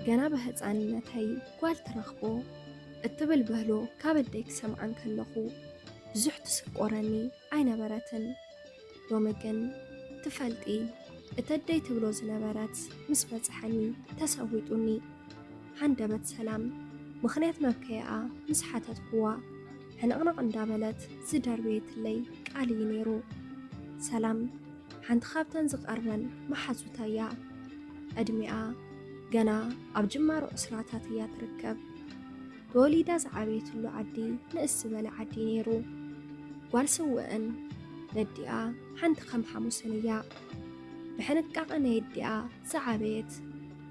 ገና በህፃንነተይ ጓል ትረኽቦ እትብል በህሎ ካበደይ ክሰምዓን ከለኹ ብዙሕ ትስቆረኒ ኣይነበረትን። ሎሚ ግን ትፈልጢ እተደይ ትብሎ ዝነበረት ምስ በፅሐኒ ተሰዊጡኒ። ሓንደበት ሰላም ምኽንያት መብከይኣ ምስ ሓተትኩዋ ሕንቕንቕ እንዳበለት ዝደርበየትለይ ቃል እዩ ነይሩ። ሰላም ሓንቲ ካብተን ዝቐርበን መሓዙታ እያ። ዕድሚኣ ገና ኣብ ጅማሮ ዕስራታት እያ ትርከብ። ተወሊዳ ዝዓበየትሉ ዓዲ ንእስ ዝበለ ዓዲ ነይሩ። ጓል ስውዕን ነዲኣ ሓንቲ ከም ሓሙስን እያ። ብሕንቃቐ ናይ ኣዲኣ ዝዓበየት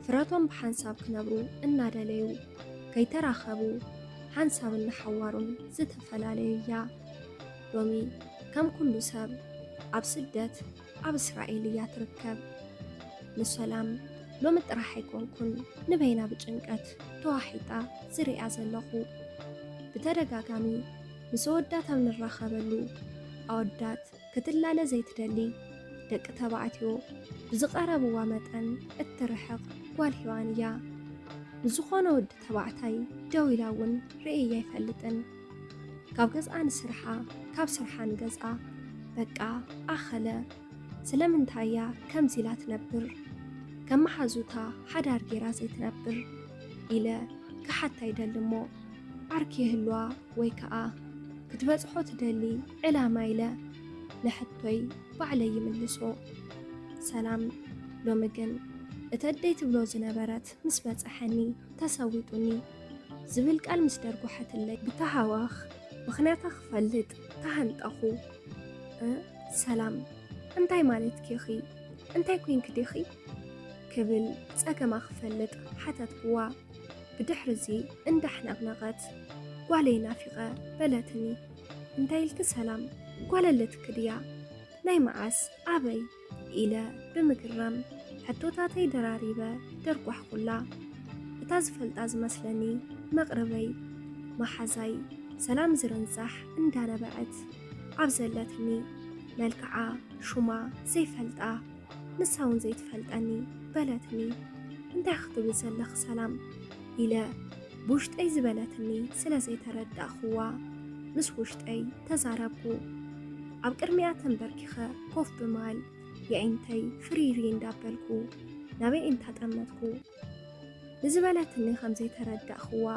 ፍረቶም ብሓንሳብ ክነብሩ እናደለዩ ከይተራኸቡ ሓንሳብ እናሓዋሩን ዝተፈላለዩ እያ። ሎሚ ከም ኩሉ ሰብ ኣብ ስደት ኣብ እስራኤል እያ ትርከብ። ንሰላም ሎሚ ጥራሕ ኣይኮንኩን ንበይና ብጭንቀት ተዋሒጣ ዝሪኣ ዘለኹ። ብተደጋጋሚ ምስ ኣወዳት ኣብ ንራኸበሉ ኣወዳት ክትላለ ዘይትደሊ ደቂ ተባዕትዮ ብዝቐረብዋ መጠን እትርሕቕ ጓል ሂዋን እያ። ንዝኾነ ወዲ ተባዕታይ ደው ኢላ እውን ርእየ ኣይፈልጥን። ካብ ገዝኣ ንስርሓ ካብ ስርሓ ንገዝኣ በቃ ኣኸለ። ስለምንታይ እያ ከምዚ ኢላ ትነብር? ከም መሓዙታ ሓዳር ጌራ ዘይትነብር ኢለ ክሓታ ይደሊ እሞ ዓርኪ ይህልዋ ወይ ከዓ ክትበፅሖ ትደሊ ዕላማ ኢለ ንሕቶይ ባዕለይ ይምልሶ። ሰላም ሎሚ ግን እተደይ ትብሎ ዝነበረት ምስ በፅሐኒ ተሰዊጡኒ ዝብል ቃል ምስ ደርጎሐትለይ ብተሃዋኽ ምኽንያታ ክፈልጥ ተሃንጠኹ። ሰላም እንታይ ማለት ኪኺ? እንታይ ኮንክ ዲኺ? ክብል ፀገማ ክፈልጥ ሓተትኩዋ። ብድሕሪ ዚ እንዳሕነቕነቐት ጓለይ ናፊቐ በለትኒ። እንታይ ኢልክ ሰላም? ጓለለትክ ድያ? ናይ መዓስ ኣበይ? ኢለ ብምግራም ሕቶታተይ ደራሪበ ደርጓሕኩላ። እታ ዝፈልጣ ዝመስለኒ መቕረበይ ማሓዛይ ሰላም ዝርንዛሕ እንዳነበዐት ኣብ ዘለትኒ መልክዓ ሹማ ዘይፈልጣ ንሳውን ዘይትፈልጠኒ በለትኒ። እንታይ ክትብል ዘለኽ ሰላም? ኢለ ብውሽጠይ ዝበለትኒ ስለ ዘይተረዳእኽዋ ምስ ውሽጠይ ተዛረብኩ። ኣብ ቅድሚኣ ተንበርኪኸ ኮፍ ብማል የዒንተይ ፍሪሪ እንዳበልኩ ናበይ እንታጠመትኩ። ንዝበለትኒ ከም ዘይተረዳእኽዋ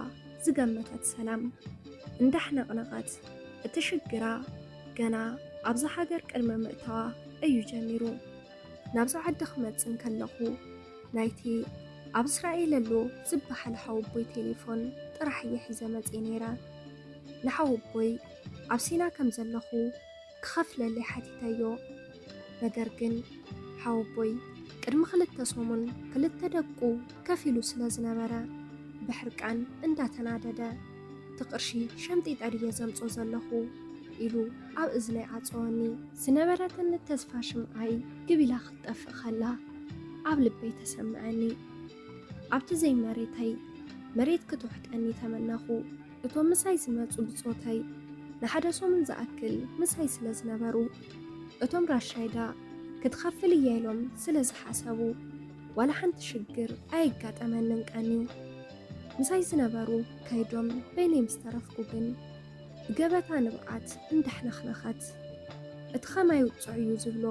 ዝገመተት ሰላም እንዳሕነቕነቐት እትሽግራ ገና ኣብዛ ሃገር ቅድመ ምእተዋ እዩ ጀሚሩ። ናብዚ ዓዲ ክመፅን ከለኹ ናይቲ ኣብ እስራኤል ኣሎ ዝበሃል ሓውቦይ ቴሌፎን ጥራሕ እየ ሒዘ መፂ ነይረ። ንሓውቦይ ኣብ ሲና ከም ዘለኹ ክኸፍለለይ ሓቲተዮ። ነገር ግን ሓውቦይ ቅድሚ 2 ሰሙን 2 ደቁ ከፍ ኢሉ ስለ ዝነበረ ብሕርቃን እንዳተናደደ ትቕርሺ ሸምጢጠ ድየ ዘምፆ ዘለኹ ኢሉ ኣብ እዝነይ ዓፀወኒ። ዝነበረትኒ ተስፋ ሽምዓይ ግቢላ ክትጠፍእ ኸላ ኣብ ልበይ ተሰምዐኒ። ኣብቲ ዘይ መሬተይ መሬት ክትውሕጠኒ ተመነኹ። እቶም ምሳይ ዝመፁ ብፆተይ ንሓደ ሰሙን ዝኣክል ምሳይ ስለ ዝነበሩ እቶም ራሻይዳ ክትኸፍል እያ ኢሎም ስለ ዝሓሰቡ ዋላ ሓንቲ ሽግር ኣይጋጠመንን ቀንዩ። ምሳይ ዝነበሩ ከይዶም በይነይ ምስ ተረፍኩ ግን ብገበታ ንብዓት እንዳሕነኽነኸት እቲ ኸማይ ውፅዕ እዩ ዝብሎ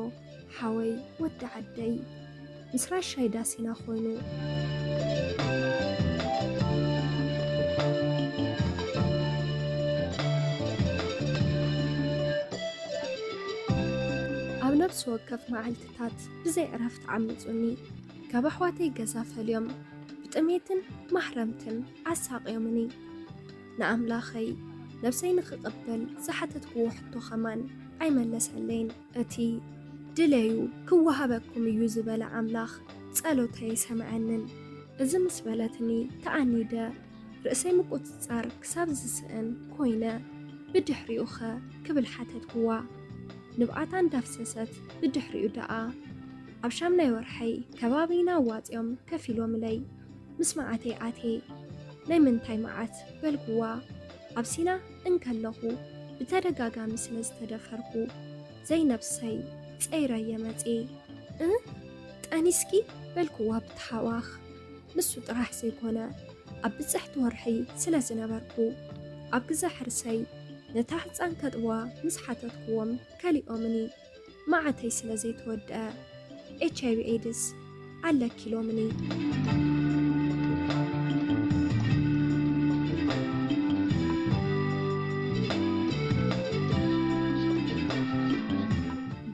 ሓወይ ወዲ ዓደይ ምስ ራሻይዳ ሲና ኮይኑ ኣብ ነብሲ ወከፍ መዓልትታት ብዘይ ዕረፍቲ ዓምፁኒ። ካብ ኣሕዋተይ ገዛ ፈልዮም ብጥሜትን ማሕረምትን ኣሳቕዮምኒ። ንኣምላኸይ ነብሰይ ንኽቕበል ዝሓተትክዎ ሕቶ ኸማን ኣይመለሰለይን። እቲ ድለዩ ክወሃበኩም እዩ ዝበለ ኣምላኽ ጸሎተይ ሰምዐንን። እዚ ምስ በለትኒ ተኣኒደ ርእሰይ ምቁፅጻር ክሳብ ዝስእን ኮይነ ብድሕሪኡ ኸ ክብል ሓተትክዋ። ንብዓታ እንዳፍሰሰት ብድሕሪኡ ደኣ ኣብ ሻምናይ ወርሐይ ከባቢና ዋፅዮም ከፍ ኢሎምለይ ምስ መዓተይ ኣቴ ናይ ምንታይ መዓት በልግዋ። ኣብ ሲና እንከለኹ ብተደጋጋሚ ስለ ዝተደፈርኩ ዘይነብሰይ ፀይረየ መፄ ጠኒስኪ በልክዋ ብትሓዋኽ نسو طرح سيكونا أبزحت ورحي سلازنا بركو أبقزا حرسي نتاحت عن كدوا مسحاتتكوم كالي أمني معتي سلازي تودأ HIV AIDS على كيلومني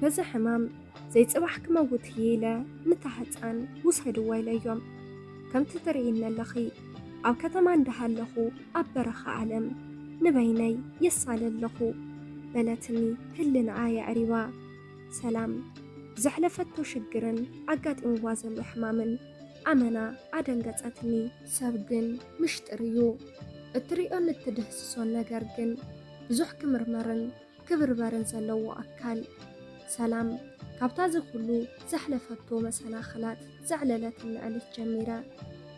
بزا حمام زي صباح كموت هيلا نتاحت عن وصهدوا إليهم كم تدرين اللخي أو كتمان دهاللخو أبرخ عالم نبيني يسال اللخو بلتني كلن عاية عريوا سلام زحلفتو شجرن عقات إنوازن لحمامن أمنا عدن قطعتني سابقن مشتريو الطريقة نتدهسسون نجرجن بزح كمرمرن كبربرن زلو أكال سلام كابتازي خلو زحلفتو مسناخلات زعللت النقلت جميرة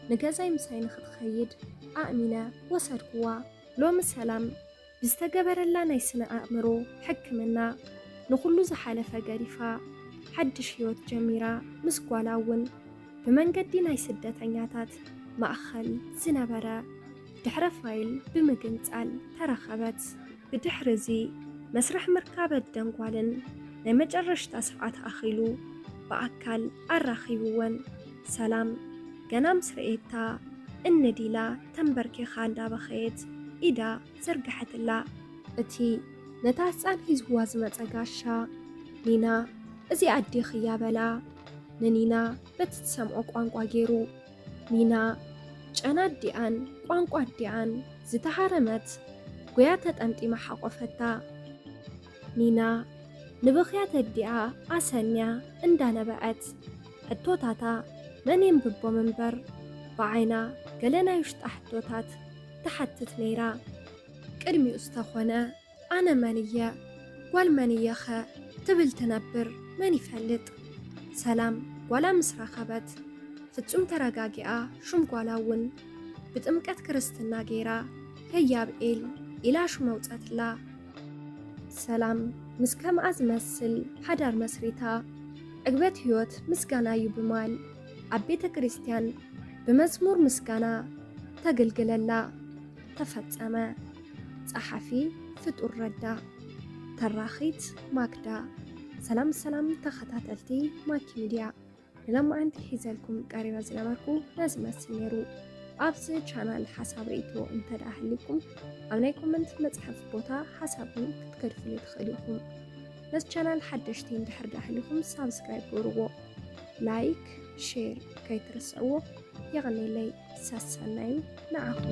نجازي مساين خيد أأمنة وصدقوا لوم السلام بستقبر الله نيسنا أأمرو حكمنا نخلو زحالفة قريفة حدش هيوت جميرة مسقوالاون بمن قدي نايسدة عنياتات مأخل زنبرة دحر فايل بمقنتال ترخبت بدحرزي مسرح مركابة دنقوالن نمجرش تسعات أخيلو بأكال الرخيبون سلام جنام سرقتا إن ديلا تنبركي خاندا بخيت إدا زرقحت الله أتي نتاسان هزواز متقاشا نينا أزي أدي خيابلا ننينا بتتسمعو قوانقوا جيرو نينا جانا ديان قوانقوا ديان زتحارمت قوياتت أنتي محاقفتا نينا نبخيات الدعاء أسانيا اندانا بقت التوتاتا منين ببو منبر بعينا قلنا يشتح توتات تحتت نيرا كرمي استخونا أنا مانية والمانية خا تبل تنبر ماني فلت سلام ولا مسرا خبت فتسوم ترقاقئة شم قوالاون بتأمكت كرستنا جيرا هيا بإيل إلا شو موتات لا سلام مسكام أزمسل حدار مسريتا أقبت هيوت مسكانا يبمال عبيت كريستيان بمزمور مسكانا تقلقل الله تفتأما صحفي فتور ردا تراخيت ماكدا سلام تخطاتلتي ماكي ميديا لما أنت حيزالكم قريبا زنبركو لازم السنيرو أبزي channel حساب ريتو انتد أهلكم أمناي كومنت متحف بوتا حسابكم كتكرفلي تخليكم ناس channel حدشتين دحر أهلكم سابسكرايب قروا لايك شير كي ترسعوه يغني لي ساسانايو نعاكم